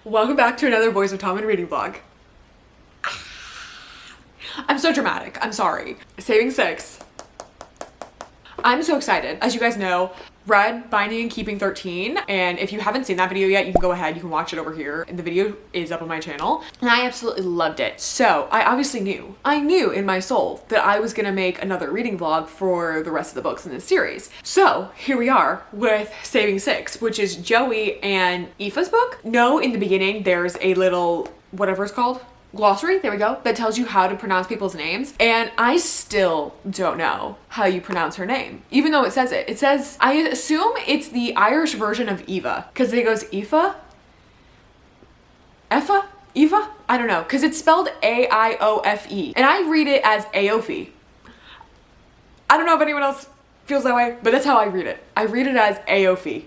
Welcome back to another Boys of Tommen Reading vlog. I'm so dramatic, I'm sorry. Saving 6. I'm so excited. As you guys know, read Binding and Keeping 13, and if you haven't seen that video yet, you can go ahead, you can watch it over here, and the video is up on my channel, and I absolutely loved it. So I obviously I knew in my soul that I was gonna make another reading vlog for the rest of the books in this series. So here we are with Saving 6, which is Joey and Aoife's book. No, in the beginning, there's a little, whatever it's called, glossary, there we go, that tells you how to pronounce people's names, and I still don't know how you pronounce her name, even though it says it. It says, I assume it's the Irish version of Eva, because it goes Aoife? Effa? Eva? I don't know, because it's spelled A-I-O-F-E, and I read it as Aoife. I don't know if anyone else feels that way, but that's how I read it. I read it as Aoife.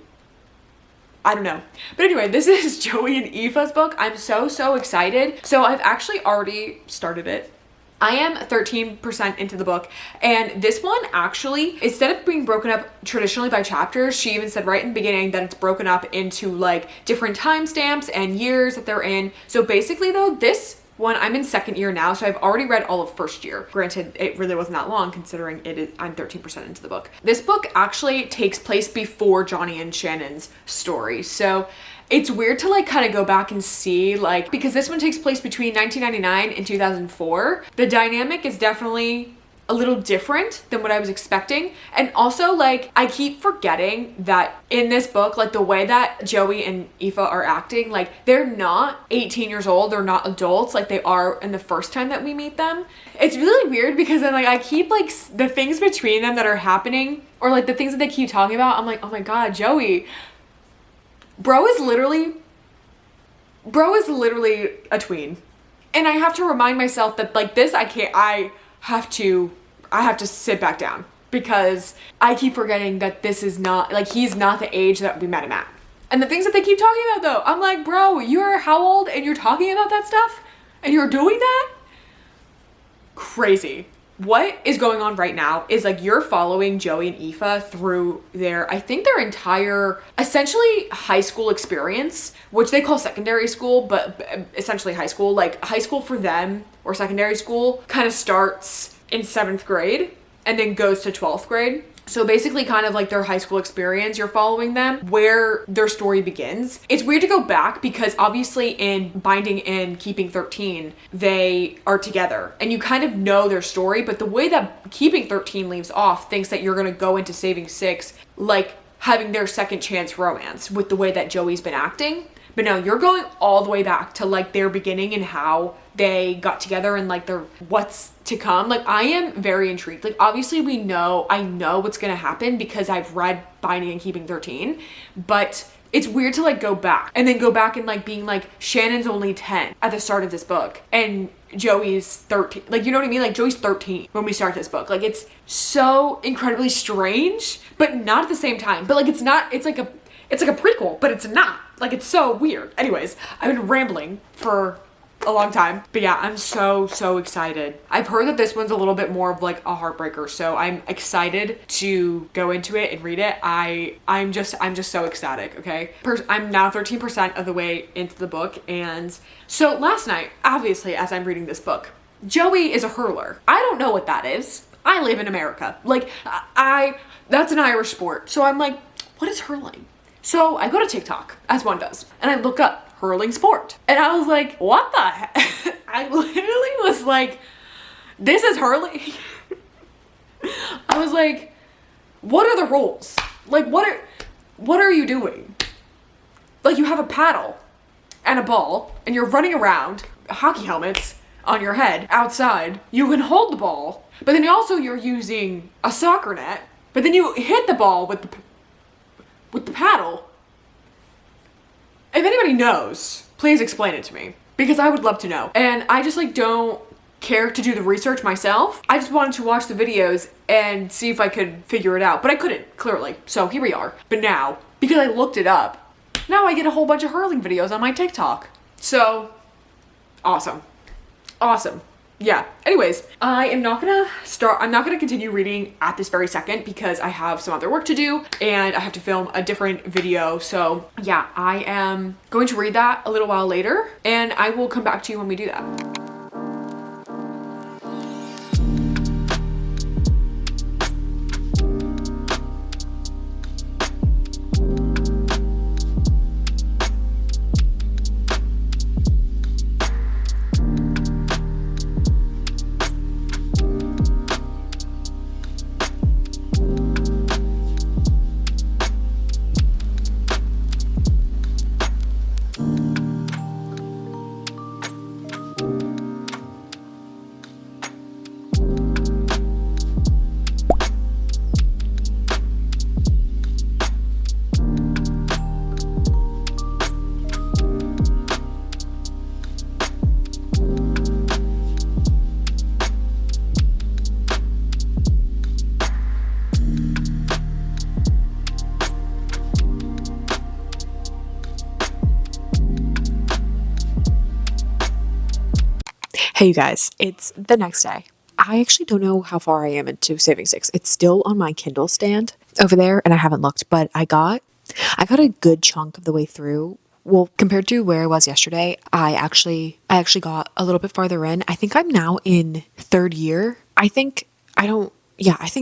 I don't know. But anyway, this is Joey and Aoife's book. I'm so excited. So I've actually already started it. I am 13% into the book, and this one actually, instead of being broken up traditionally by chapters, she even said right in the beginning that it's broken up into like different timestamps and years that they're in. So basically though, this one, I'm in second year now, so I've already read all of first year. Granted, it really wasn't that long considering I'm 13% into the book. This book actually takes place before Johnny and Shannon's story. So it's weird to like kind of go back and see, like, because this one takes place between 1999 and 2004. The dynamic is definitely a little different than what I was expecting. And also, like, I keep forgetting that in this book, like the way that Joey and Aoife are acting, like they're not 18 years old, they're not adults like they are in the first time that we meet them. It's really weird because then like I keep like the things between them that are happening, or like the things that they keep talking about, I'm like, oh my god, Joey, bro is literally a tween. And I have to remind myself that like this, I have to sit back down because I keep forgetting that this is not, like, he's not the age that we met him at. And the things that they keep talking about though, I'm like, bro, you're how old and you're talking about that stuff and you're doing that? Crazy. What is going on right now is like you're following Joey and Aoife through I think their entire, essentially high school experience, which they call secondary school, but essentially high school. Like high school for them, or secondary school, kind of starts in 7th grade and then goes to 12th grade. So basically kind of like their high school experience, you're following them, where their story begins. It's weird to go back because obviously in Binding and Keeping 13, they are together and you kind of know their story, but the way that Keeping 13 leaves off thinks that you're gonna go into Saving 6 like having their second chance romance with the way that Joey's been acting. But no, you're going all the way back to like their beginning and how they got together and like their what's to come. Like I am very intrigued. Like obviously I know what's gonna happen because I've read Binding and Keeping 13, but it's weird to like go back and then go back and like being like Shannon's only 10 at the start of this book and Joey's 13. Like, you know what I mean? Like Joey's 13 when we start this book. Like it's so incredibly strange, but not at the same time. But like it's like a prequel, but it's not. Like, it's so weird. Anyways, I've been rambling for a long time. But yeah, I'm so excited. I've heard that this one's a little bit more of like a heartbreaker, so I'm excited to go into it and read it. I'm just so ecstatic, okay? I'm now 13% of the way into the book, and so last night, obviously, as I'm reading this book, Joey is a hurler. I don't know what that is. I live in America. Like, that's an Irish sport. So I'm like, what is hurling? So I go to TikTok, as one does, and I look up hurling sport. And I was like, what the heck? I literally was like, this is hurling? I was like, what are the rules? Like, what are you doing? Like, you have a paddle and a ball, and you're running around, hockey helmets on your head, outside. You can hold the ball, but then you're using a soccer net, but then you hit the ball with the paddle. If anybody knows, please explain it to me because I would love to know. And I just like don't care to do the research myself. I just wanted to watch the videos and see if I could figure it out, but I couldn't, clearly. So here we are. But now, because I looked it up, now I get a whole bunch of hurling videos on my TikTok. So awesome. Yeah. Anyways, I'm not gonna continue reading at this very second because I have some other work to do and I have to film a different video. So yeah, I am going to read that a little while later and I will come back to you when we do that. Hey you guys, it's the next day. I actually don't know how far I am into Saving Six. It's still on my Kindle stand over there and I haven't looked, but I got a good chunk of the way through. Well, compared to where I was yesterday, I actually got a little bit farther in. I think I'm now in third year. I think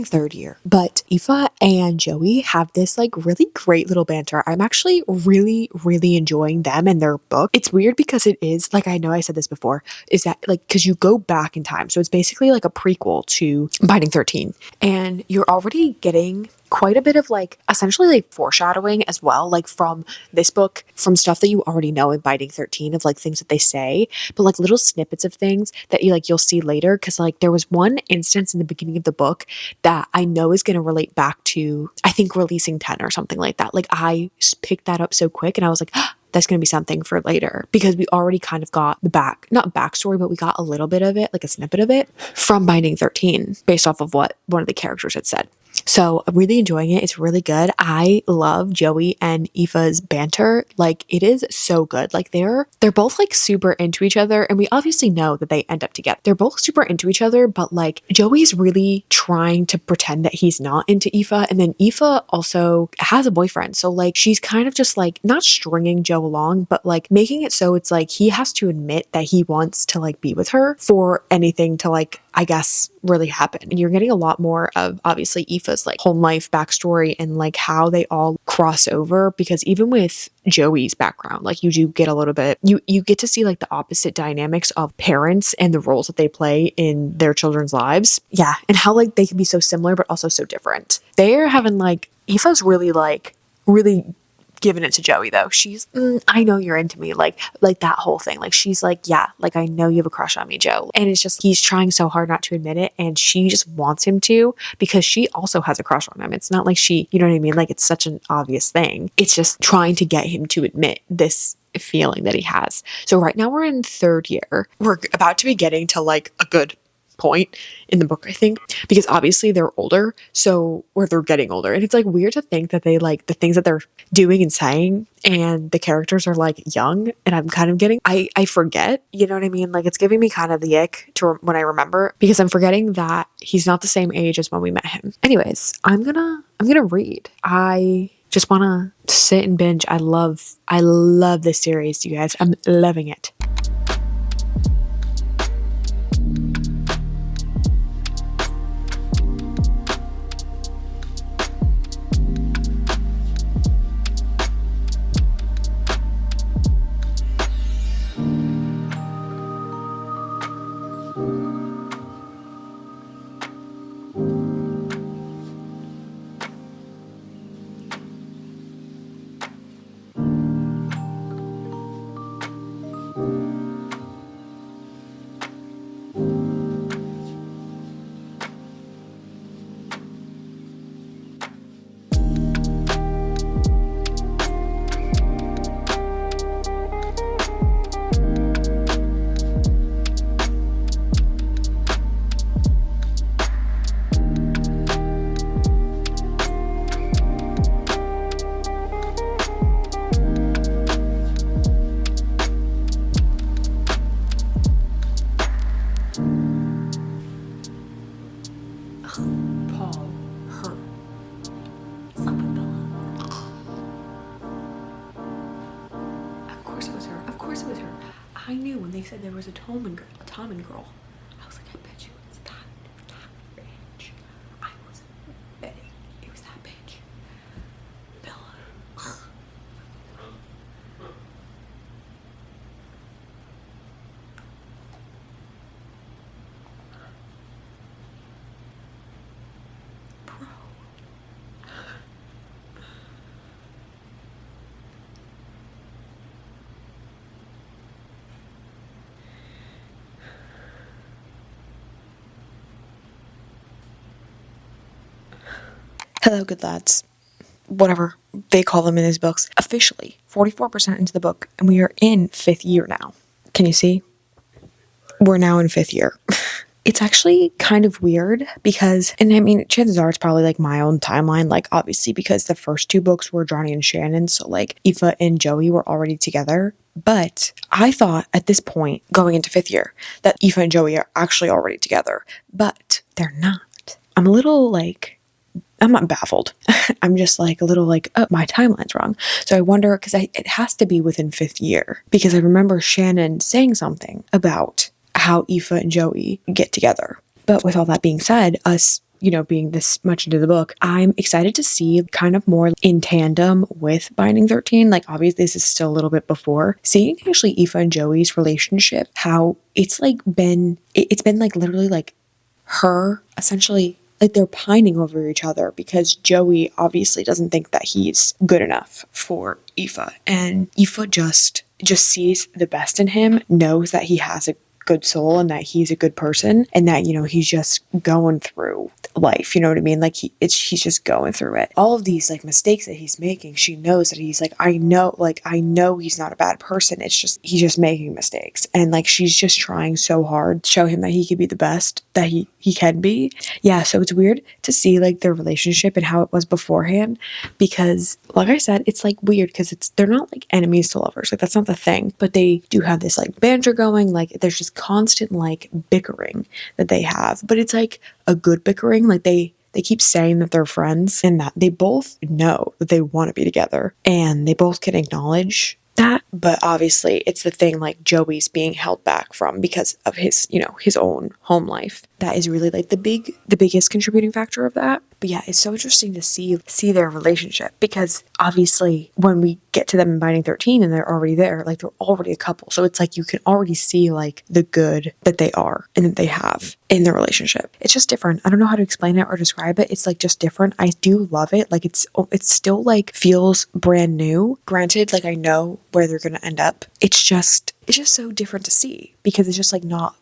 third year. But Aoife and Joey have this like really great little banter. I'm actually really, really enjoying them and their book. It's weird because it is, like, I know I said this before, is that like, because you go back in time. So it's basically like a prequel to Binding 13. And you're already getting quite a bit of like essentially like foreshadowing as well, like from this book, from stuff that you already know in Binding 13 of like things that they say, but like little snippets of things that you'll see later. Cause like there was one instance in the beginning of the book that I know is going to relate back to, I think, releasing 10 or something like that. Like I picked that up so quick and I was like, that's going to be something for later because we already kind of got the not backstory, but we got a little bit of it, like a snippet of it from Binding 13 based off of what one of the characters had said. So I'm really enjoying it. It's really good. I love Joey and Aoife's banter. Like it is so good. Like they're both like super into each other and we obviously know that they end up together. They're both super into each other, but like Joey's really trying to pretend that he's not into Aoife, and then Aoife also has a boyfriend. So like she's kind of just like not stringing Joe along, but like making it so it's like he has to admit that he wants to like be with her for anything to like, I guess, really happen. And you're getting a lot more of obviously Aoife's like home life backstory and like how they all cross over, because even with Joey's background, like you do get a little bit, you get to see like the opposite dynamics of parents and the roles that they play in their children's lives. Yeah. And how like they can be so similar, but also so different. They're having like, Aoife's really giving it to Joey though. She's I know you're into me, like that whole thing. Like she's like, yeah, like I know you have a crush on me, Joe. And it's just he's trying so hard not to admit it, and she just wants him to because she also has a crush on him. It's not like she, you know what I mean? Like it's such an obvious thing. It's just trying to get him to admit this feeling that he has. So right now we're in third year. We're about to be getting to like a good point in the book, I think, because obviously they're older, or they're getting older, and it's like weird to think that they like the things that they're doing and saying and the characters are like young, and I'm kind of getting I forget, you know what I mean? Like it's giving me kind of the ick to when I remember, because I'm forgetting that he's not the same age as when we met him. Anyways, I'm gonna read. I just want to sit and binge. I love this series, you guys. I'm loving it. course it was her. Of course it was her. I knew when they said there was a Tommen girl. I was like, I bet you it's that bitch. I was betting it was that bitch. Bella. Bro. Hello, good lads. Whatever they call them in these books. Officially, 44% into the book, and we are in 5th year now. Can you see? We're now in 5th year. It's actually kind of weird because, and I mean, chances are it's probably like my own timeline, like obviously because the first 2 books were Johnny and Shannon, so like Aoife and Joey were already together. But I thought at this point, going into 5th year, that Aoife and Joey are actually already together, but they're not. I'm a little like, I'm not baffled. I'm just like a little like, oh, my timeline's wrong. So I wonder, because it has to be within 5th year, because I remember Shannon saying something about how Aoife and Joey get together. But with all that being said, us, you know, being this much into the book, I'm excited to see kind of more in tandem with Binding 13. Like, obviously, this is still a little bit before. Seeing actually Aoife and Joey's relationship, how it's like been, it's been like literally like her essentially, like they're pining over each other because Joey obviously doesn't think that he's good enough for Aoife. And Aoife just sees the best in him, knows that he has a good soul and that he's a good person and that, you know, he's just going through life, you know what I mean? Like he's just going through it. All of these like mistakes that he's making, she knows that he's like, I know he's not a bad person. It's just, he's just making mistakes. And like, she's just trying so hard to show him that he could be the best that he can be. Yeah. So it's weird to see like their relationship and how it was beforehand, because like I said, it's like weird because they're not like enemies to lovers. Like that's not the thing, but they do have this like banter going. Like there's just constant like bickering that they have, but it's like a good bickering. Like they keep saying that they're friends and that they both know that they want to be together and they both can acknowledge that. But obviously it's the thing like Joey's being held back from because of his, you know, his own home life. That is really like the biggest contributing factor of that. But yeah, it's so interesting to see their relationship, because obviously when we get to them in Binding 13 and they're already there, like they're already a couple. So it's like you can already see like the good that they are and that they have in their relationship. It's just different. I don't know how to explain it or describe it. It's like just different. I do love it. Like it's still like feels brand new. Granted, like I know where they're going to end up. It's just so different to see, because it's just like not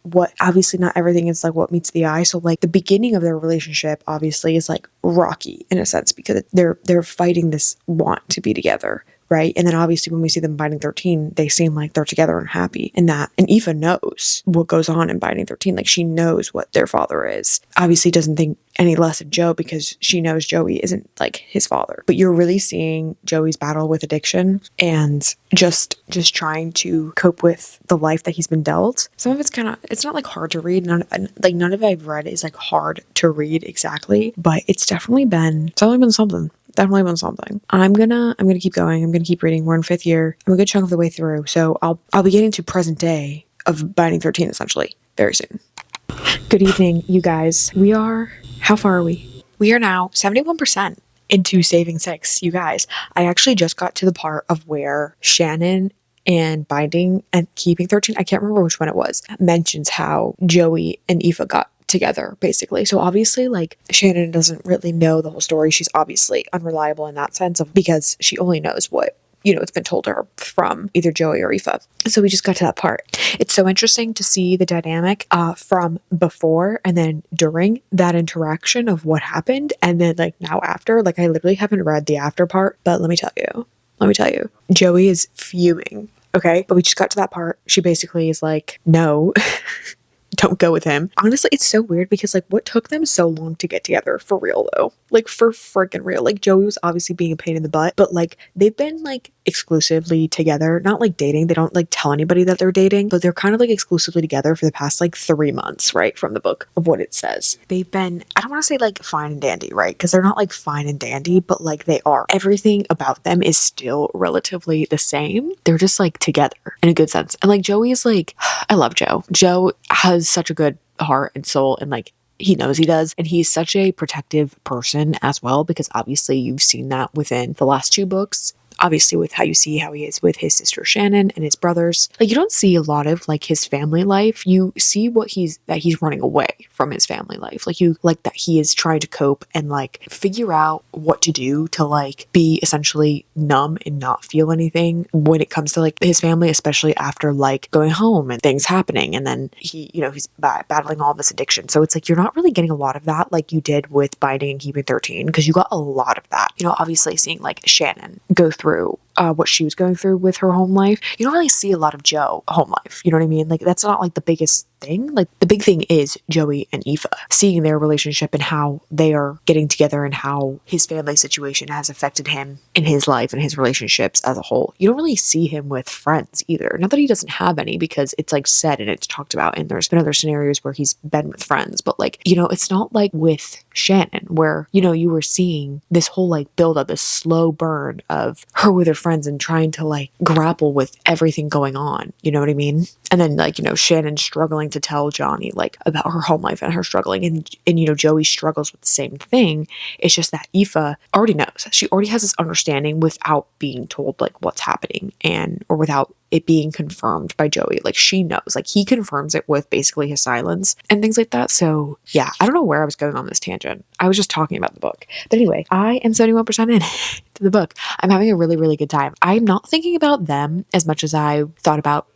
everything is like what meets the eye. So like the beginning of their relationship obviously is like rocky in a sense, because they're fighting this want to be together, right? And then obviously when we see them Binding 13, they seem like they're together and happy, and Aoife knows what goes on in Binding 13. Like she knows what their father is. Obviously doesn't think any less of Joe because she knows Joey isn't like his father. But you're really seeing Joey's battle with addiction and just trying to cope with the life that he's been dealt. Some of it's it's not like hard to read. None of it I've read is like hard to read exactly, but it's definitely been something. Definitely been something. I'm gonna keep going. I'm gonna keep reading. We're in 5th year. I'm a good chunk of the way through, so I'll be getting to present day of Binding 13 essentially very soon. Good evening, you guys. How far are we? We are now 71% into Saving 6, you guys. I actually just got to the part of where Shannon and Binding and Keeping 13, I can't remember which one it was, mentions how Joey and Aoife got together, basically. So obviously, like, Shannon doesn't really know the whole story. She's obviously unreliable in that sense because she only knows what, you know, it's been told to her from either Joey or Aoife. So we just got to that part. It's so interesting to see the dynamic from before and then during that interaction of what happened, and then like now after. Like I literally haven't read the after part, but let me tell you, Joey is fuming. Okay, but we just got to that part. She basically is like, no. don't go with him. Honestly, it's so weird because like what took them so long to get together for real though? Like for freaking real. Like Joey was obviously being a pain in the butt, but like they've been like exclusively together, not like dating. They don't like tell anybody that they're dating, but they're kind of like exclusively together for the past like 3 months, right? From the book of what it says. They've been, I don't want to say like fine and dandy, right? Because they're not like fine and dandy, but like they are. Everything about them is still relatively the same. They're just like together in a good sense. And like Joey is like, I love Joe. Joe has such a good heart and soul, and like he knows he does, and he's such a protective person as well, because obviously you've seen that within the last 2 books. Obviously with how you see how he is with his sister Shannon and his brothers. Like you don't see a lot of like his family life. You see that he's running away from his family life. Like you like that he is trying to cope and like figure out what to do to like be essentially numb and not feel anything when it comes to like his family, especially after like going home and things happening, and then he, you know, he's battling all this addiction. So it's like you're not really getting a lot of that like you did with Binding and Keeping 13, because you got a lot of that. You know, obviously seeing like Shannon go through what she was going through with her home life. You don't really see a lot of Joe home life. You know what I mean? Like that's not like the biggest thing. Like the big thing is Joey and Aoife, seeing their relationship and how they are getting together and how his family situation has affected him in his life and his relationships as a whole. You don't really see him with friends either. Not that he doesn't have any, because it's like said and it's talked about, and there's been other scenarios where he's been with friends, but like, you know, it's not like with Shannon where, you know, you were seeing this whole like build up, this slow burn of her with her friends and trying to like grapple with everything going on. You know what I mean? And then like, you know, Shannon struggling to tell Johnny like about her home life and her struggling, and you know, Joey struggles with the same thing. It's just that Aoife already knows. She already has this understanding without being told like what's happening, and or without it being confirmed by Joey. Like she knows, like he confirms it with basically his silence and things like that. So yeah, I don't know where I was going on this tangent. I was just talking about the book. But anyway, I am 71% in to the book. I'm having a really, really good time. I'm not thinking about them as much as I thought about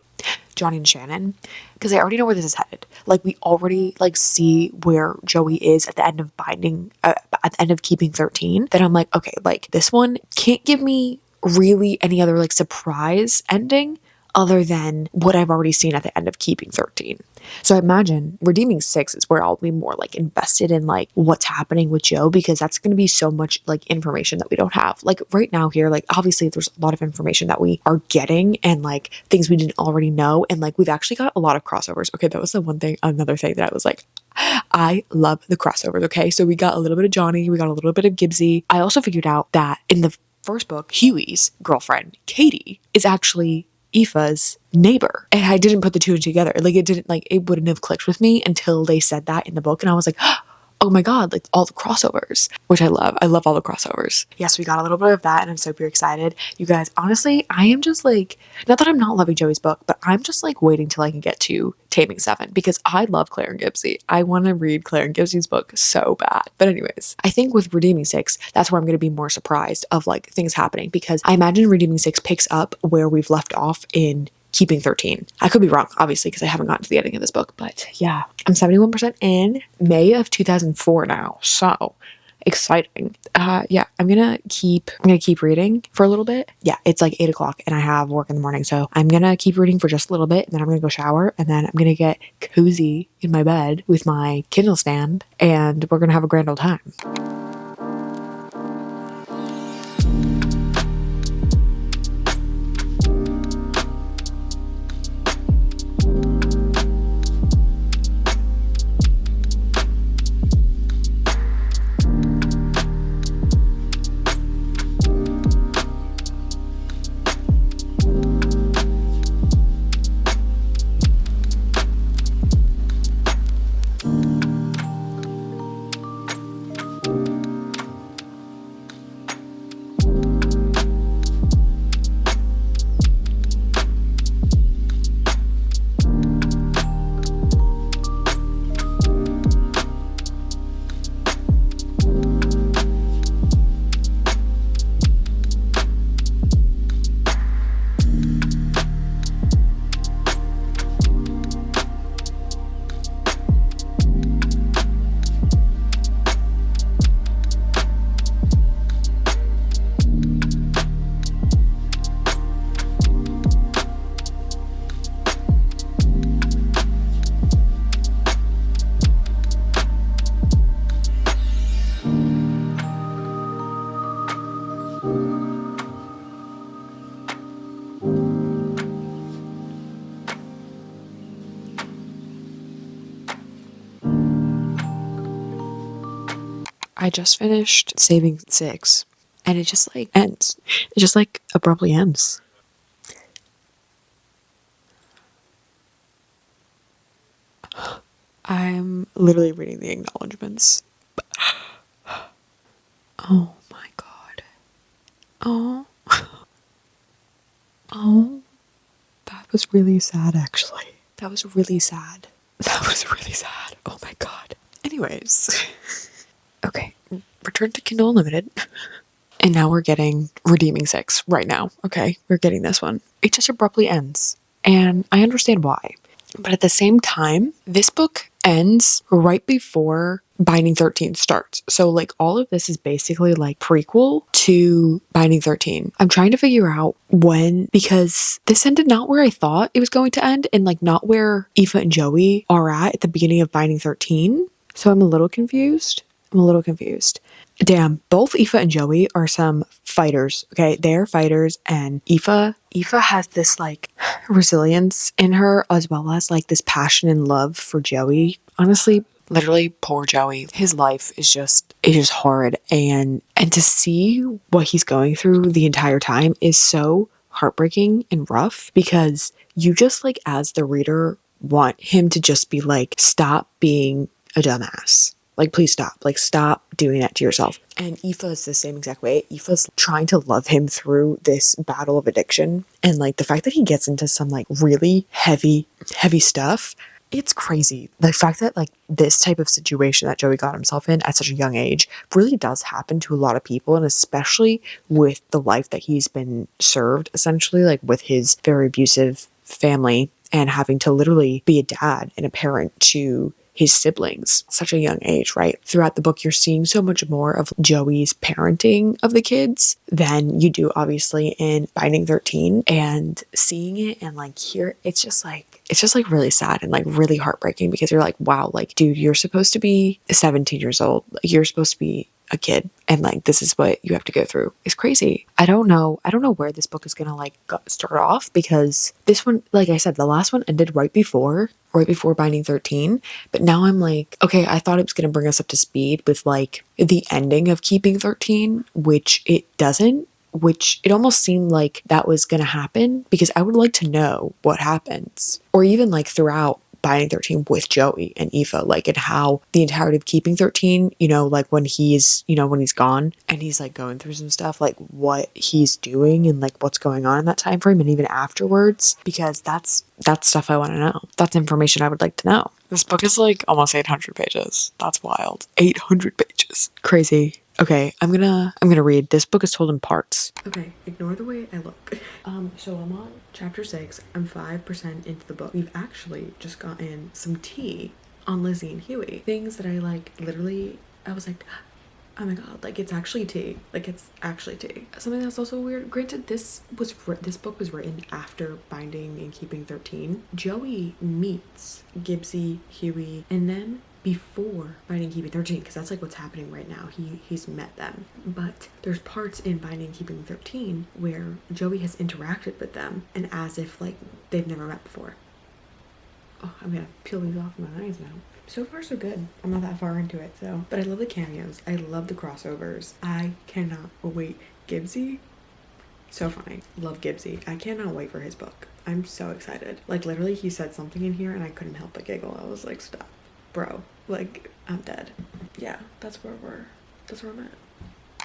Johnny and Shannon, because I already know where this is headed. Like we already like see where Joey is at the end of Binding, at the end of Keeping 13. Then I'm like, okay, like this one can't give me really any other like surprise ending other than what I've already seen at the end of Keeping 13. So I imagine Redeeming 6 is where I'll be more like invested in like what's happening with Joe, because that's going to be so much like information that we don't have. Like right now here, like obviously there's a lot of information that we are getting and like things we didn't already know. And like we've actually got a lot of crossovers. Okay, that was the one thing, another thing that I was like, I love the crossovers. Okay, so we got a little bit of Johnny, we got a little bit of Gibbsy. I also figured out that in the first book, Huey's girlfriend, Katie, is actually Aoife's neighbor. And I didn't put the two together. Like it wouldn't have clicked with me until they said that in the book. And I was like, oh my God, like all the crossovers, which I love. I love all the crossovers. Yes, we got a little bit of that and I'm super excited. You guys, honestly, I am just like, not that I'm not loving Joey's book, but I'm just like waiting till I can get to Taming 7, because I love Claire and Gibbsy. I want to read Claire and Gibbsy's book so bad. But anyways, I think with Redeeming 6, that's where I'm going to be more surprised of like things happening, because I imagine Redeeming 6 picks up where we've left off in Keeping 13. I could be wrong, obviously, because I haven't gotten to the ending of this book, but yeah, I'm 71% in May of 2004 now. So exciting. Yeah, I'm gonna keep reading for a little bit. Yeah, it's like 8 o'clock and I have work in the morning, so I'm gonna keep reading for just a little bit, and then I'm gonna go shower, and then I'm gonna get cozy in my bed with my Kindle stand, and we're gonna have a grand old time. I just finished Saving Six, and it just like ends. It just like abruptly ends. I'm literally reading the acknowledgements. Oh my god. Oh. Oh. That was really sad, actually. That was really sad. That was really sad. Oh my god. Anyways. Okay. Return to Kindle Unlimited. And now we're getting Redeeming Six right now. Okay. We're getting this one. It just abruptly ends. And I understand why. But at the same time, this book ends right before Binding 13 starts. So like all of this is basically like prequel to Binding 13. I'm trying to figure out when, because this ended not where I thought it was going to end and like not where Aoife and Joey are at the beginning of Binding 13. So I'm a little confused. Damn, both Aoife and Joey are some fighters, okay? They're fighters, and Aoife has this, like, resilience in her, as well as, like, this passion and love for Joey. Honestly, literally, poor Joey. His life is just horrid, and to see what he's going through the entire time is so heartbreaking and rough, because you just, like, as the reader, want him to just be like, stop being a dumbass. Like, please stop. Like, stop doing that to yourself. And Aoife is the same exact way. Aoife's trying to love him through this battle of addiction. And, like, the fact that he gets into some, like, really heavy stuff, it's crazy. The fact that, like, this type of situation that Joey got himself in at such a young age really does happen to a lot of people. And especially with the life that he's been served, essentially, like, with his very abusive family and having to literally be a dad and a parent to his siblings at such a young age, right? Throughout the book, you're seeing so much more of Joey's parenting of the kids than you do obviously in Binding 13, and seeing it and like here, it's just like really sad and like really heartbreaking, because you're like, wow, like, dude, you're supposed to be 17 years old. Like, you're supposed to be a kid, and like this is what you have to go through. It's crazy. I don't know where this book is gonna like start off, because this one, like I said, the last one ended right before Binding 13, but now I'm like, okay, I thought it was gonna bring us up to speed with like the ending of Keeping 13, which it doesn't, which it almost seemed like that was gonna happen, because I would like to know what happens, or even like throughout Binding 13 with Joey and Aoife, like, and how the entirety of Keeping 13, you know, like when he's gone and he's like going through some stuff, like what he's doing and like what's going on in that time frame, and even afterwards, because that's stuff I want to know. That's information I would like to know. This book is like almost 800 pages. That's wild. 800 pages. Crazy. Okay, I'm gonna read. This book is told in parts. Okay, ignore the way I look. So I'm on chapter 6. I'm 5% into the book. We've actually just gotten some tea on Lizzie and Huey. Things that I like, literally, I was like, oh my god, like it's actually tea. Like it's actually tea. Something that's also weird, granted this book was written after Binding and Keeping 13. Joey meets Gibbsy, Huey, and then before Binding Keeping 13, because that's like what's happening right now. He's met them, but there's parts in Binding Keeping 13 where Joey has interacted with them, and as if like they've never met before. Oh, I'm gonna peel these off my eyes now. So far so good. I'm not that far into it, so. But I love the cameos. I love the crossovers. I cannot wait. Gibbsy, so funny. Love Gibbsy. I cannot wait for his book. I'm so excited. Like literally he said something in here and I couldn't help but giggle. I was like, stop. Bro, like, I'm dead. Yeah, that's where I'm at.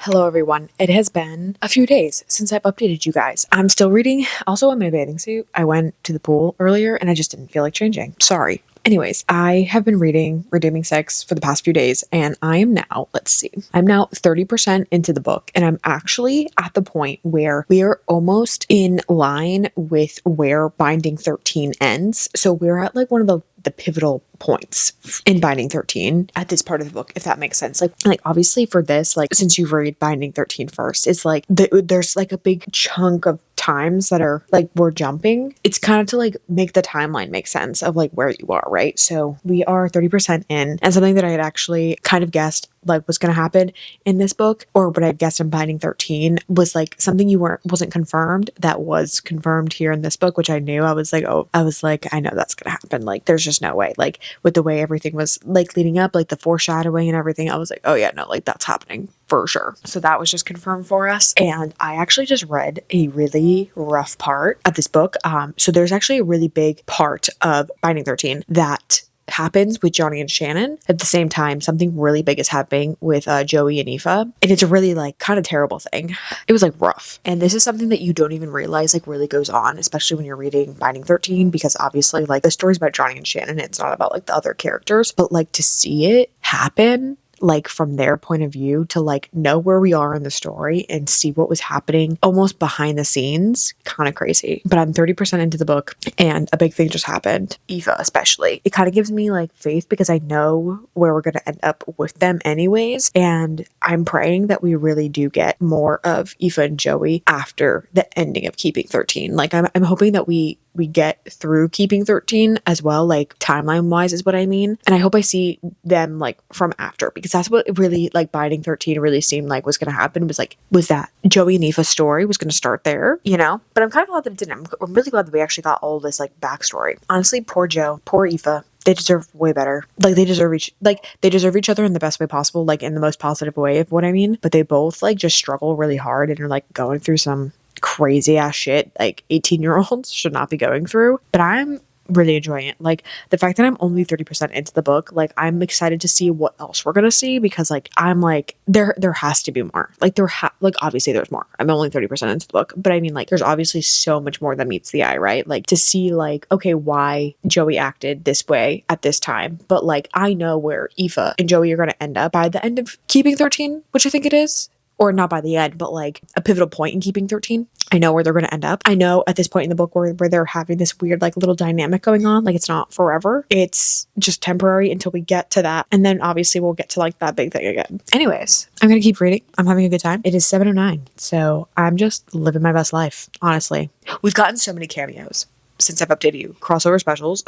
Hello everyone. It has been a few days since I've updated you guys. I'm still reading. Also, I'm in a bathing suit. I went to the pool earlier and I just didn't feel like changing. Sorry. Anyways, I have been reading Redeeming Six for the past few days, and I am now, let's see, I'm now 30% into the book, and I'm actually at the point where we are almost in line with where Binding 13 ends. So we're at like one of the pivotal points in Binding 13 at this part of the book, if that makes sense. Like obviously for this, like since you read Binding 13 first, it's like there's like a big chunk of times that are like we're jumping. It's kind of to like make the timeline make sense of like where you are, right? So we are 30% in, and something that I had actually kind of guessed like was going to happen in this book, or what I guessed in Binding 13 was like something wasn't confirmed that was confirmed here in this book, which I knew. I was like, I know that's going to happen. Like, there's just no way. Like, with the way everything was like leading up, like the foreshadowing and everything, I was like, oh yeah, no, like that's happening for sure. So that was just confirmed for us. And I actually just read a really rough part of this book. So there's actually a really big part of Binding 13 that happens with Johnny and Shannon. At the same time, something really big is happening with Joey and Aoife, and it's a really like kind of terrible thing. It was like rough, and this is something that you don't even realize like really goes on, especially when you're reading Binding 13, because obviously like the story's about Johnny and Shannon, it's not about like the other characters, but like to see it happen like from their point of view, to like know where we are in the story and see what was happening almost behind the scenes, kind of crazy. But I'm 30% into the book and a big thing just happened. Aoife especially, it kind of gives me like faith because I know where we're going to end up with them anyways, and I'm praying that we really do get more of Aoife and Joey after the ending of Keeping 13. Like I'm hoping that we get through Keeping 13 as well, like timeline wise is what I mean. And I hope I see them like from after, because that's what really like Binding 13 really seemed like was going to happen, was that Joey and Aoife's story was going to start there, you know? But I'm kind of glad that it didn't. I'm really glad that we actually got all this like backstory. Honestly, poor Joe, poor Aoife. They deserve way better. Like they deserve each other in the best way possible, like in the most positive way of what I mean. But they both like just struggle really hard and are like going through some crazy ass shit like 18-year-olds should not be going through. But I'm really enjoying it. Like the fact that I'm only 30% into the book, like I'm excited to see what else we're gonna see, because like I'm like there has to be more. Like like obviously there's more. I'm only 30% into the book, but I mean like there's obviously so much more that meets the eye, right? Like to see like, okay, why Joey acted this way at this time, but like I know where Aoife and Joey are gonna end up by the end of Keeping 13, which I think it is. Or not by the end, but like a pivotal point in Keeping 13. I know where they're going to end up. I know at this point in the book where they're having this weird like little dynamic going on. Like it's not forever. It's just temporary until we get to that. And then obviously we'll get to like that big thing again. Anyways, I'm going to keep reading. I'm having a good time. It is 7:09. So I'm just living my best life, honestly. We've gotten so many cameos since I've updated you. Crossover specials,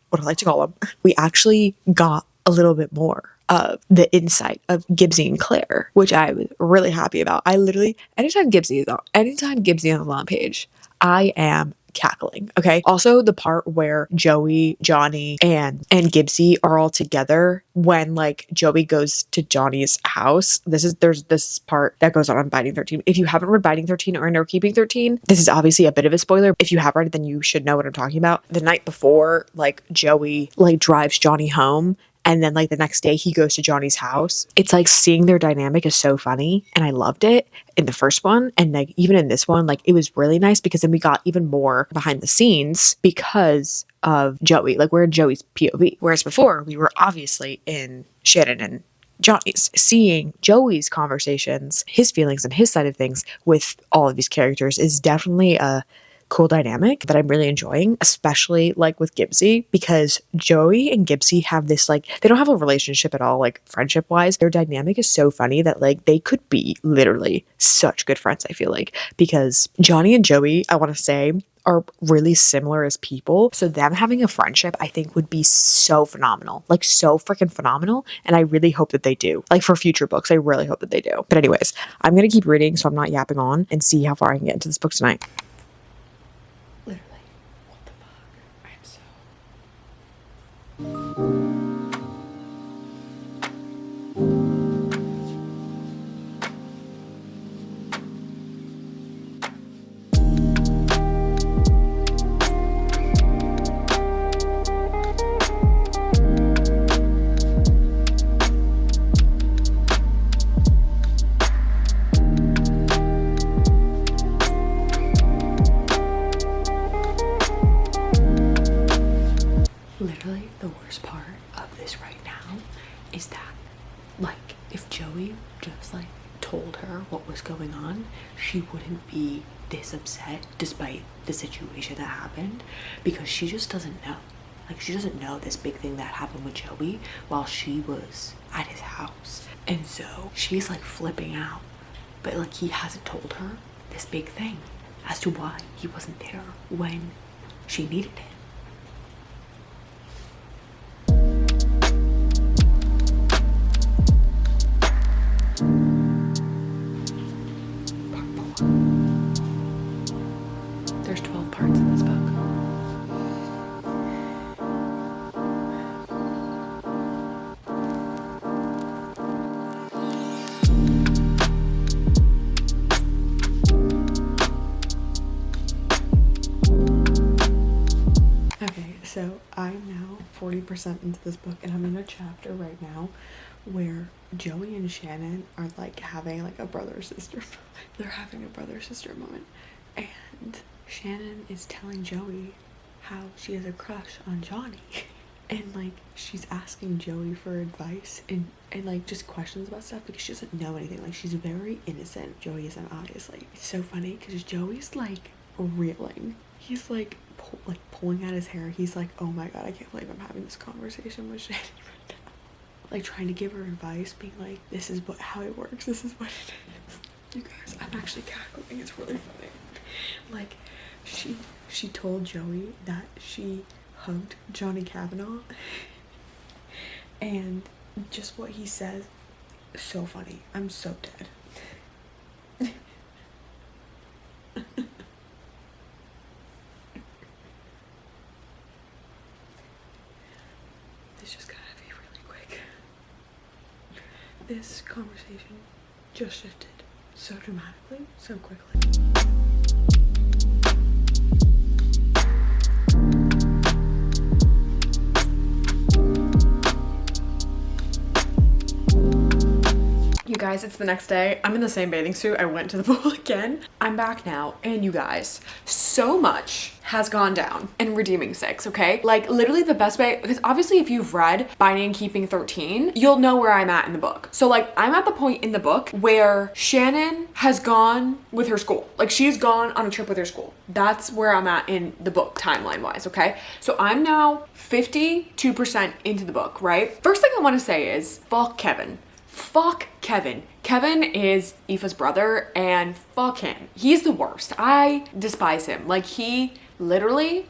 what I like to call them. We actually got a little bit more of the insight of Gibbsy and Claire, which I was really happy about. I literally, anytime Gibbsy is on the launch page, I am cackling. Okay. Also the part where Joey, Johnny, and Gibbsy are all together when like Joey goes to Johnny's house. There's this part that goes on Binding 13. If you haven't read Binding 13 or are Keeping 13, this is obviously a bit of a spoiler. If you have read it, then you should know what I'm talking about. The night before, like Joey like drives Johnny home, and then like the next day he goes to Johnny's house. It's like seeing their dynamic is so funny. And I loved it in the first one. And like even in this one, like it was really nice because then we got even more behind the scenes because of Joey. Like we're in Joey's POV. Whereas before we were obviously in Shannon and Johnny's. Seeing Joey's conversations, his feelings and his side of things with all of these characters is definitely a cool dynamic that I'm really enjoying, especially like with Gibbsy, because Joey and Gibbsy have this like, they don't have a relationship at all, like friendship wise. Their dynamic is so funny that like they could be literally such good friends, I feel like, because Johnny and Joey, I want to say, are really similar as people. So them having a friendship, I think would be so phenomenal, like so freaking phenomenal. And I really hope that they do, like for future books, I really hope that they do. But anyways, I'm going to keep reading so I'm not yapping on and see how far I can get into this book tonight. Literally, what the fuck? I'm so... Literally, the worst part of this right now is that, like, if Joey just, like, told her what was going on, she wouldn't be this upset despite the situation that happened, because she just doesn't know. Like, she doesn't know this big thing that happened with Joey while she was at his house. And so she's, like, flipping out. But, like, he hasn't told her this big thing as to why he wasn't there when she needed him. There's 12 parts in this book. Okay, so I'm now 40% into this book, and I'm in a chapter right now where Joey and Shannon are like having like a brother-sister moment. They're having a brother-sister moment, and Shannon is telling Joey how she has a crush on Johnny. And like she's asking Joey for advice and like just questions about stuff because she doesn't know anything. Like she's very innocent. Joey isn't, obviously. It's so funny because Joey's like reeling. He's like pulling at his hair. He's like, oh my god, I can't believe I'm having this conversation with Shannon right now. Like trying to give her advice, being like, this is how it works. This is what it is. You guys, I'm actually cackling. It's really funny. Like she told Joey that she hugged Johnny Kavanaugh, and just what he says, so funny. I'm so dead. This just got heavy really quick. This conversation just shifted so dramatically, so quickly. You guys, it's the next day. I'm in the same bathing suit. I went to the pool again. I'm back now, and you guys, so much has gone down in Redeeming 6, okay? Like literally the best way, because obviously if you've read Binding and Keeping 13, you'll know where I'm at in the book. So like I'm at the point in the book where Shannon has gone with her school. Like she's gone on a trip with her school. That's where I'm at in the book timeline wise, okay? So I'm now 52% into the book, right? First thing I want to say is fuck Kevin. Fuck Kevin. Kevin is Aoife's brother, and fuck him. He's the worst. I despise him. Like he literally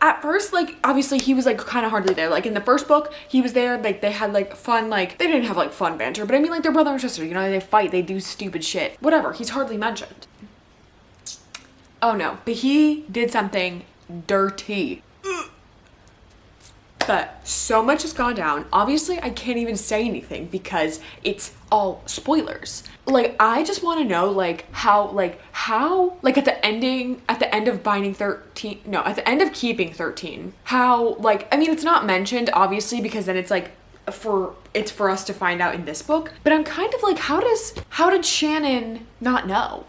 at first, like obviously he was like kind of hardly there. Like in the first book he was there, like they had like fun, like they didn't have like fun banter, but I mean like they're brother and sister, you know, they fight, they do stupid shit, whatever. He's hardly mentioned. Oh no, but he did something dirty. But so much has gone down. Obviously, I can't even say anything because it's all spoilers. Like, I just want to know, how, at the end of Binding 13, no, at the end of Keeping 13, how, I mean, it's not mentioned, obviously, because then it's, it's for us to find out in this book. But I'm kind of like, how did Shannon not know?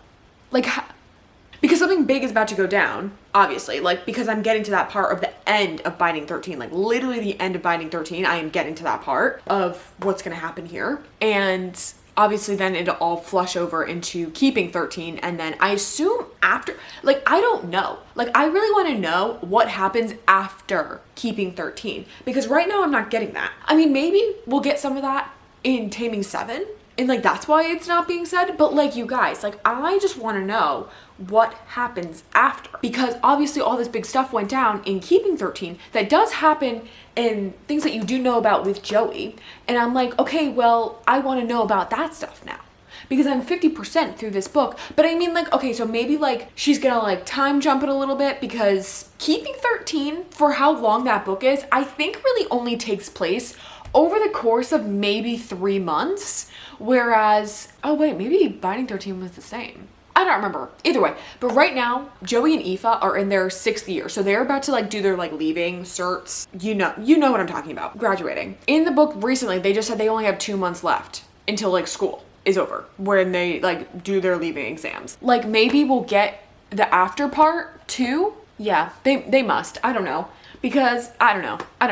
Because something big is about to go down, obviously, because I'm getting to that part of the end of Binding 13, literally the end of Binding 13, I am getting to that part of what's going to happen here. And obviously then it'll all flush over into Keeping 13, and then I assume after, I don't know. I really want to know what happens after Keeping 13, because right now I'm not getting that. I mean, maybe we'll get some of that in Taming 7, and that's why it's not being said, but you guys, I just want to know what happens after, because obviously all this big stuff went down in Keeping 13 that does happen in things that you do know about with Joey, and I'm like, okay, well, I want to know about that stuff now because I'm 50% through this book. But I mean, okay, so maybe she's gonna time jump it a little bit, because Keeping 13, for how long that book is, I think really only takes place over the course of maybe 3 months, whereas, oh wait, maybe Binding 13 was the same. I don't remember. Either way. But right now, Joey and Aoife are in their 6th year. So they're about to do their leaving certs. You know what I'm talking about. Graduating. In the book recently, they just said they only have 2 months left until school is over, when they do their leaving exams. Maybe we'll get the after part too. Yeah, they must. I don't know. Because I don't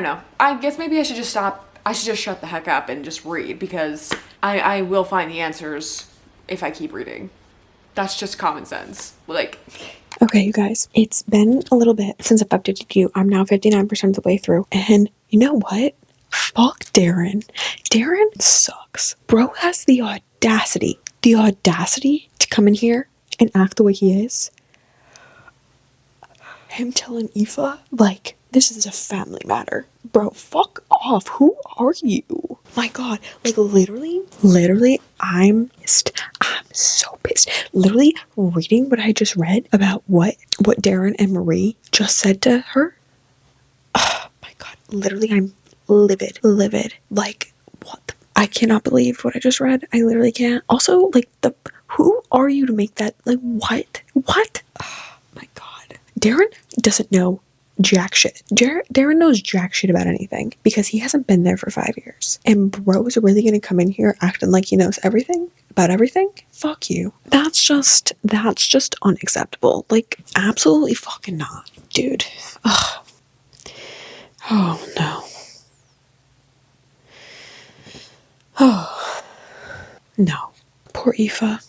know. I guess maybe I should just stop. I should just shut the heck up and just read, because I will find the answers if I keep reading. That's just common sense. Okay, you guys, it's been a little bit since I've updated you. I'm now 59% of the way through. And you know what? Fuck Darren. Darren sucks. Bro has the audacity to come in here and act the way he is. Him telling Aoife, this is a family matter. Bro, fuck off. Who are you? My God. Literally, I'm so pissed. Literally reading what I just read about what Darren and Marie just said to her. Oh my god. Literally, I'm livid. Like, what the, I cannot believe what I just read. I literally can't. Also, like, who are you to make that, like, what? Oh my god. Darren doesn't know jack shit. Darren knows jack shit about anything because he hasn't been there for 5 years. And bro is really gonna come in here acting like he knows everything about everything? Fuck you. That's just unacceptable. Like, absolutely fucking not, dude. Ugh. Oh no. Oh no. Poor Aoife.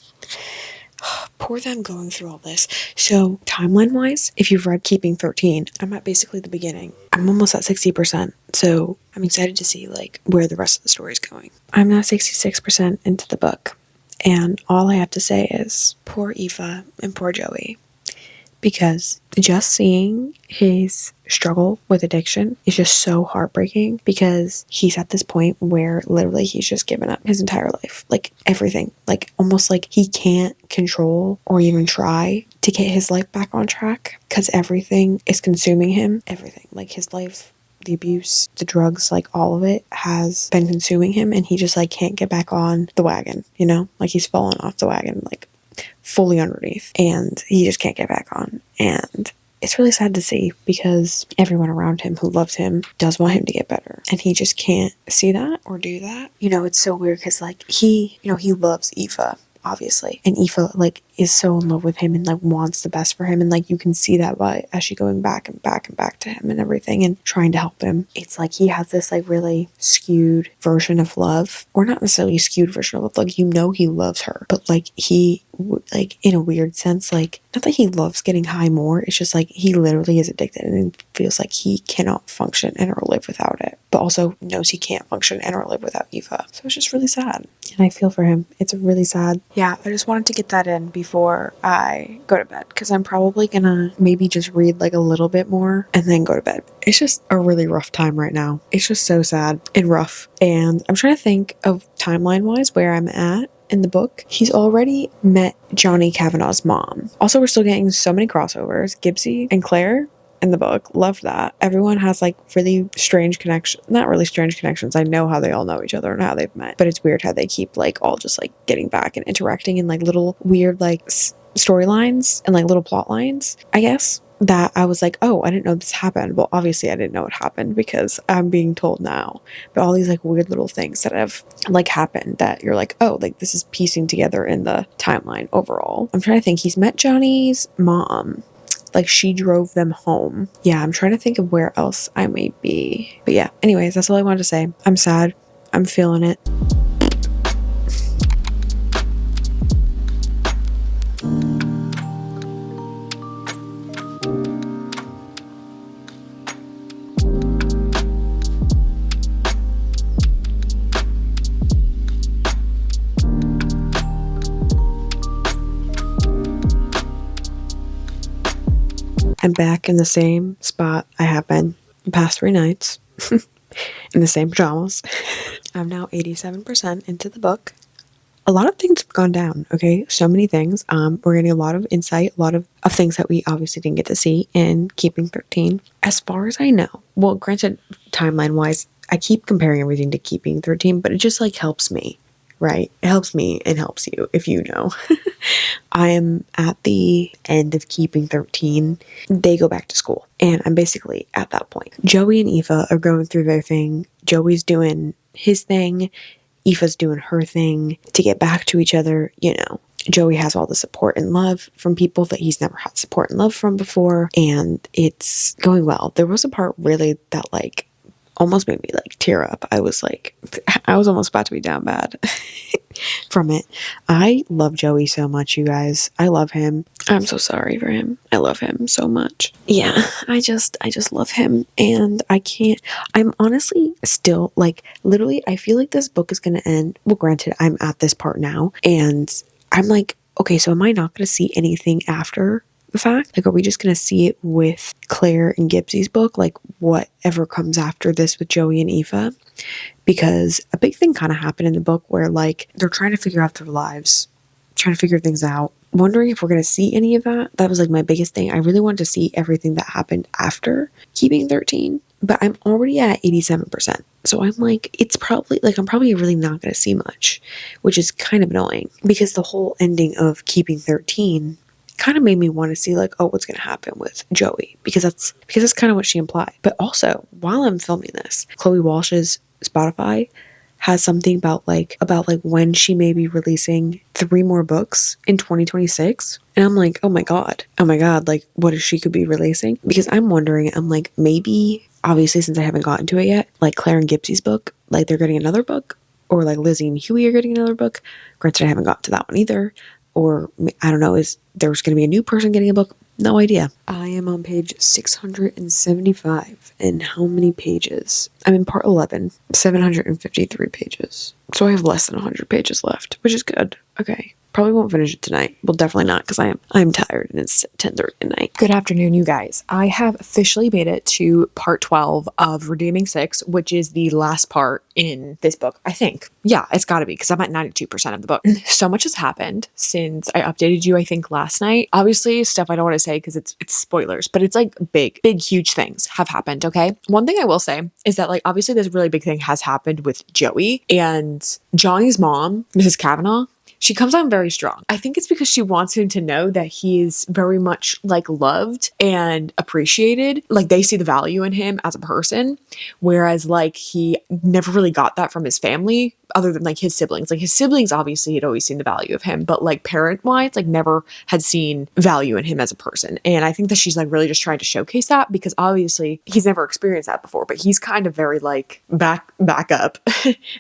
Poor them going through all this. So, timeline-wise, if you've read Keeping 13, I'm at basically the beginning. I'm almost at 60%, so I'm excited to see, like, where the rest of the story is going. I'm now 66% into the book, and all I have to say is, poor Aoife and poor Joey. Because just seeing his struggle with addiction is just so heartbreaking, because he's at this point where literally he's just given up his entire life. Like, everything. Like, almost like he can't control or even try to get his life back on track because everything is consuming him. Everything. Like, his life, the abuse, the drugs, like, all of it has been consuming him, and he just, like, can't get back on the wagon, you know? Like, he's fallen off the wagon, like, fully underneath, and he just can't get back on. And it's really sad to see, because everyone around him who loves him does want him to get better, and he just can't see that or do that. You know, it's so weird because, like, he loves Aoife, obviously, and Aoife, like, is so in love with him and, like, wants the best for him, and, like, you can see that by as she going back and back and back to him and everything and trying to help him. It's like he has this, like, really skewed version of love, or not necessarily a skewed version of love, like, you know, he loves her, but, like, he, like, in a weird sense, like, not that he loves getting high more, it's just like he literally is addicted and feels like he cannot function and or live without it, but also knows he can't function and or live without Aoife. So it's just really sad, and I feel for him. It's really sad. Yeah, I just wanted to get that in before I go to bed, because I'm probably gonna maybe just read, like, a little bit more and then go to bed. It's just a really rough time right now. It's just so sad and rough, and I'm trying to think of timeline wise where I'm at in the book. He's already met Johnny Kavanaugh's mom. Also, we're still getting so many crossovers. Gibbsy and Claire in the book. Love that. Everyone has, like, really strange connections. Not really strange connections. I know how they all know each other and how they've met. But it's weird how they keep, like, all just, like, getting back and interacting in, like, little weird, like, storylines and, like, little plot lines, I guess. That I was like, oh, I didn't know this happened. Well, obviously I didn't know it happened because I'm being told now. But all these, like, weird little things that have, like, happened that you're like, oh, like, this is piecing together in the timeline overall. I'm trying to think. He's met Johnny's mom. Like, she drove them home. Yeah, I'm trying to think of where else I may be. But yeah, anyways, that's all I wanted to say. I'm sad. I'm feeling it. I'm back in the same spot I have been the past 3 nights, in the same pajamas. I'm now 87% into the book. A lot of things have gone down, okay? So many things. We're getting a lot of insight, a lot of things that we obviously didn't get to see in Keeping 13. As far as I know, well, granted, timeline-wise, I keep comparing everything to Keeping 13, but it just, like, helps me, right? It helps me and helps you, if you know. I am at the end of Keeping 13. They go back to school, and I'm basically at that point. Joey and Aoife are going through their thing. Joey's doing his thing. Aoife's doing her thing to get back to each other, you know. Joey has all the support and love from people that he's never had support and love from before, and it's going well. There was a part really that, like, almost made me, like, tear up. I was almost about to be down bad from it. I love Joey so much, you guys. I love him. I'm so sorry for him. I love him so much. Yeah, I just love him, and I'm honestly still, like, literally, I feel like this book is going to end. Well, granted, I'm at this part now, and I'm like, okay, so am I not going to see anything after the fact? Like, are we just going to see it with Claire and Gibbsy's book? Like, whatever comes after this with Joey and Aoife? Because a big thing kind of happened in the book where, like, they're trying to figure out their lives trying to figure things out. Wondering if we're going to see any of that. That was like my biggest thing. I really wanted to see everything that happened after Keeping 13, but I'm already at 87%. So I'm like, it's probably like, I'm probably really not going to see much, which is kind of annoying because the whole ending of Keeping 13 kind of made me want to see like, oh, what's going to happen with Joey, because that's kind of what she implied. But also, while I'm filming this, Chloe Walsh's Spotify has something about when she may be releasing 3 more books in 2026. And I'm like, oh my god, like what is she could be releasing? Because I'm wondering, I'm like, maybe, obviously since I haven't gotten to it yet, like Claire and Gibbs's book, like they're getting another book, or like Lizzie and Huey are getting another book. Granted, I haven't gotten to that one either. Or I don't know, is there's going to be a new person getting a book? No idea. I am on page 675. And how many pages? I'm in part 11, 753 pages. So I have less than 100 pages left, which is good. Okay. Probably won't finish it tonight. Well, definitely not, because I'm tired and it's 10:30 at night. Good afternoon, you guys. I have officially made it to part 12 of Redeeming 6, which is the last part in this book, I think. Yeah, it's got to be, because I'm at 92% of the book. So much has happened since I updated you, I think, last night. Obviously, stuff I don't want to say because it's spoilers, but it's like big, huge things have happened, okay? One thing I will say is that, like, obviously this really big thing has happened with Joey and Johnny's mom, Mrs. Kavanaugh. She comes on very strong. I think it's because she wants him to know that he is very much like loved and appreciated. Like they see the value in him as a person, whereas like he never really got that from his family other than like his siblings. Like his siblings obviously had always seen the value of him, but like parent wise, like never had seen value in him as a person. And I think that she's like really just trying to showcase that because obviously he's never experienced that before, but he's kind of very like back up.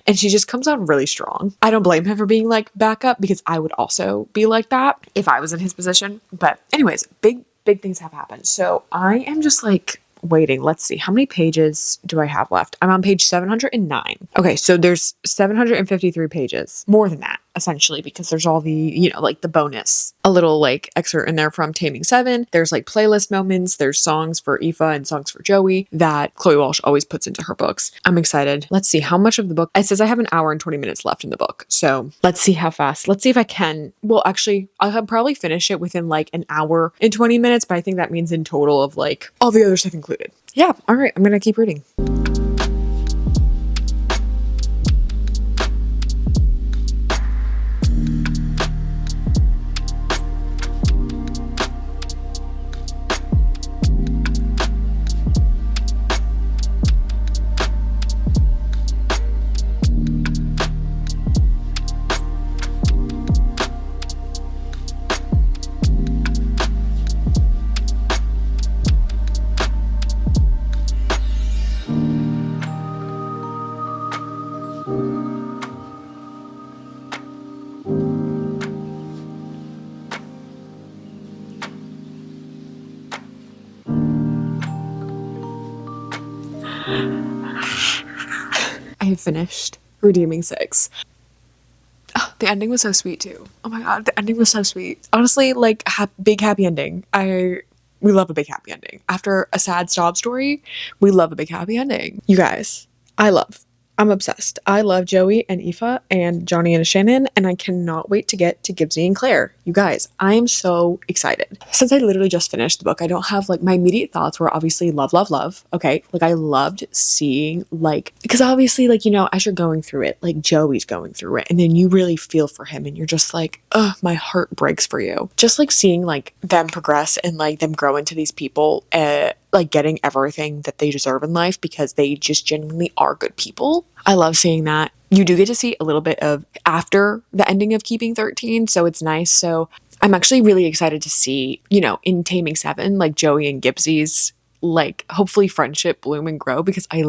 And she just comes on really strong. I don't blame him for being like back up because I would also be like that if I was in his position. But anyways, big things have happened. So I am just like waiting. Let's see. How many pages do I have left? I'm on page 709. Okay, so there's 753 pages. More than that, essentially, because there's all the, you know, like the bonus. A little like excerpt in there from Taming 7. There's like playlist moments. There's songs for Aoife and songs for Joey that Chloe Walsh always puts into her books. I'm excited. Let's see how much of the book. It says I have an hour and 20 minutes left in the book. So let's see how fast. Let's see if I can. Well, actually, I'll probably finish it within like an hour and 20 minutes, but I think that means in total of like all the other stuff included. Yeah, all right, I'm gonna keep reading. I have finished Redeeming 6. Oh, the ending was so sweet too. Oh my god, the ending was so sweet. Honestly, like big happy ending. We love a big happy ending. After a sad sob story, we love a big happy ending. You guys, I'm obsessed. I love Joey and Aoife and Johnny and Shannon, and I cannot wait to get to Gibbsy and Claire. You guys, I am so excited. Since I literally just finished the book, I don't have like my immediate thoughts were obviously love. Okay. Like I loved seeing like, because obviously like, you know, as you're going through it, like Joey's going through it and then you really feel for him and you're just like, oh, my heart breaks for you. Just like seeing like them progress and like them grow into these people, like getting everything that they deserve in life because they just genuinely are good people. I love seeing that. You do get to see a little bit of after the ending of Keeping 13, so it's nice. So I'm actually really excited to see, you know, in Taming 7, like Joey and Gibbsy's like hopefully friendship bloom and grow because I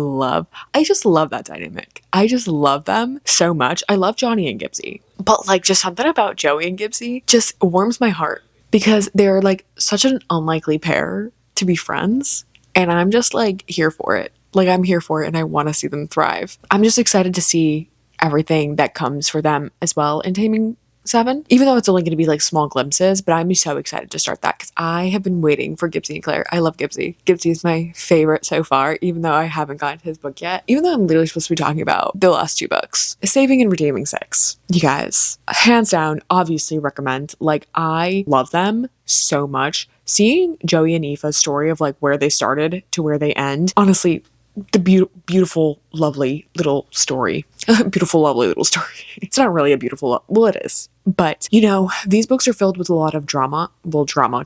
just love that dynamic. I just love them so much. I love Johnny and Gibbsy, but like just something about Joey and Gibbsy just warms my heart because they're like such an unlikely pair to be friends, and I'm just like here for it. Like I'm here for it and I want to see them thrive. I'm just excited to see everything that comes for them as well in Taming 7, even though it's only going to be like small glimpses, but I'm so excited to start that because I have been waiting for Gibbsy and Claire. I love Gibbsy. Gibbsy is my favorite so far, even though I haven't gotten to his book yet, even though I'm literally supposed to be talking about the last 2 books. Saving and Redeeming 6. You guys, hands down, obviously recommend. Like, I love them so much. Seeing Joey and Aoife's story of like where they started to where they end, honestly, the beautiful, lovely little story. Beautiful, lovely little story. It's not really a beautiful, well, it is. But, you know, these books are filled with a lot of drama. Well, trauma.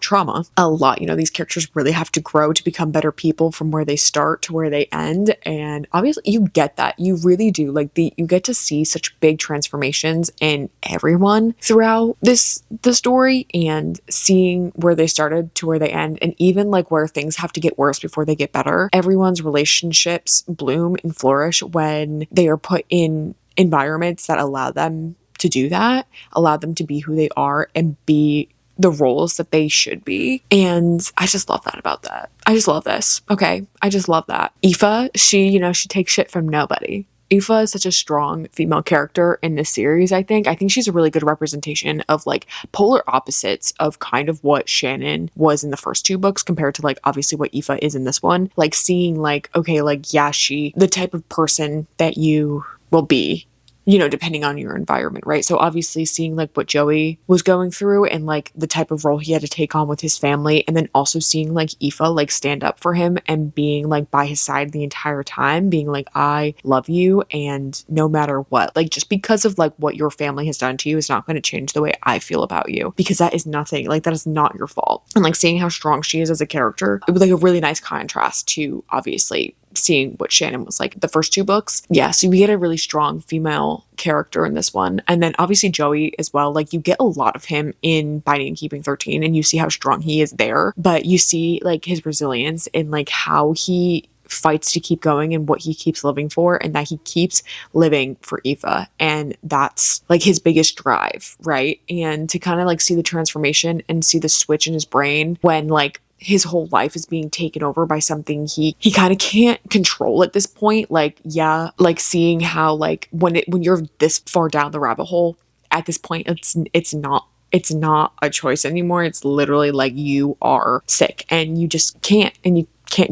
A lot. You know, these characters really have to grow to become better people from where they start to where they end. And obviously, you get that. You really do. Like, you get to see such big transformations in everyone throughout the story, and seeing where they started to where they end, and even like where things have to get worse before they get better. Everyone's relationships bloom and flourish when they are put in environments that allow them to do that, allow them to be who they are and be the roles that they should be. And I just love that about that. I just love this. Okay. I just love that. Aoife, she takes shit from nobody. Aoife is such a strong female character in this series, I think. I think she's a really good representation of like polar opposites of kind of what Shannon was in the first 2 books compared to like obviously what Aoife is in this one. Like seeing like, okay, like yeah, the type of person that you will be, you know, depending on your environment, right? So obviously seeing like what Joey was going through and like the type of role he had to take on with his family, and then also seeing like Aoife like stand up for him and being like by his side the entire time, being like, I love you, and no matter what, like just because of like what your family has done to you is not going to change the way I feel about you, because that is nothing, like that is not your fault. And like seeing how strong she is as a character, it was like a really nice contrast to obviously seeing what Shannon was like the first 2 books. Yeah, so we get a really strong female character in this one. And then obviously Joey as well, like you get a lot of him in Binding and Keeping 13, and you see how strong he is there, but you see like his resilience and like how he fights to keep going and what he keeps living for, and that he keeps living for Aoife, and that's like his biggest drive, right? And to kind of like see the transformation and see the switch in his brain when like his whole life is being taken over by something he kind of can't control at this point. Like, yeah, like seeing how like when you're this far down the rabbit hole at this point, it's not a choice anymore. It's literally like you are sick and you just can't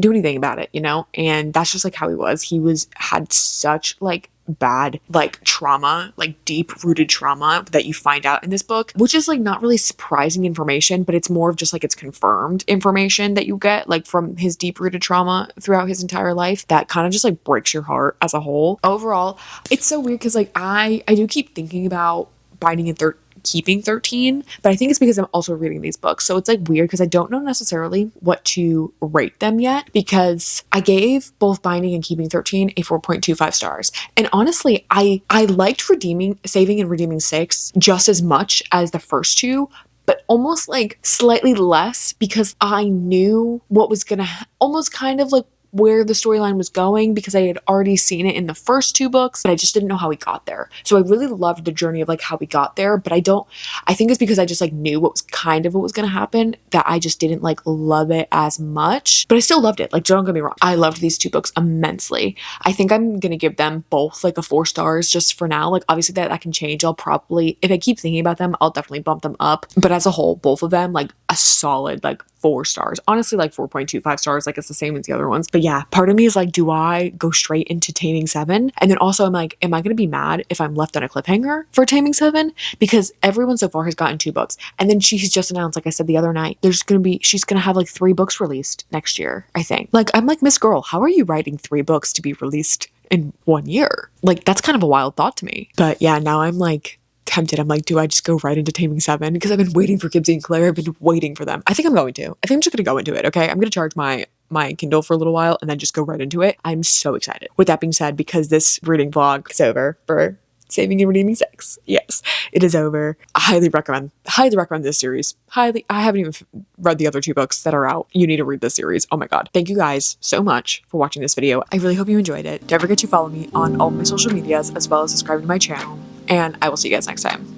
do anything about it, you know? And that's just like how he had such like bad like trauma, like deep rooted trauma that you find out in this book, which is like not really surprising information, but it's more of just like it's confirmed information that you get like from his deep rooted trauma throughout his entire life that kind of just like breaks your heart as a whole. Overall, it's so weird because like I do keep thinking about Binding and Keeping 13, but I think it's because I'm also reading these books, so it's like weird because I don't know necessarily what to rate them yet, because I gave both Binding and Keeping 13 a 4.25 stars, and honestly I liked Saving and Redeeming 6 just as much as the first 2, but almost like slightly less, because I knew what was gonna almost kind of like where the storyline was going, because I had already seen it in the first 2 books, but I just didn't know how he got there. So I really loved the journey of like how we got there, but I think it's because I just like knew what was going to happen, that I just didn't like love it as much, but I still loved it. Like, don't get me wrong, I loved these 2 books immensely. I think I'm going to give them both like a 4 stars just for now. Like obviously that can change. I'll probably, if I keep thinking about them, I'll definitely bump them up, but as a whole, both of them like a solid like 4 stars. Honestly, like 4.25 stars, like it's the same as the other ones. But yeah, part of me is like, do I go straight into Taming 7? And then also I'm like, am I going to be mad if I'm left on a cliffhanger for Taming 7? Because everyone so far has gotten 2 books. And then she's just announced, like I said the other night, she's going to have like 3 books released next year, I think. Like, I'm like, Miss Girl, how are you writing 3 books to be released in 1 year? Like, that's kind of a wild thought to me. But yeah, now I'm like tempted. I'm like, do I just go right into Taming 7? Because I've been waiting for Gibbsy and Claire. I've been waiting for them. I think I'm going to. I think I'm just going to go into it, okay? I'm going to charge my Kindle for a little while and then just go right into it. I'm so excited. With that being said, because this reading vlog is over for Saving and Redeeming 6. Yes, it is over. I highly recommend this series. I haven't even read the other 2 books that are out. You need to read this series. Oh my god. Thank you guys so much for watching this video. I really hope you enjoyed it. Don't forget to follow me on all my social medias, as well as subscribe to my channel. And I will see you guys next time.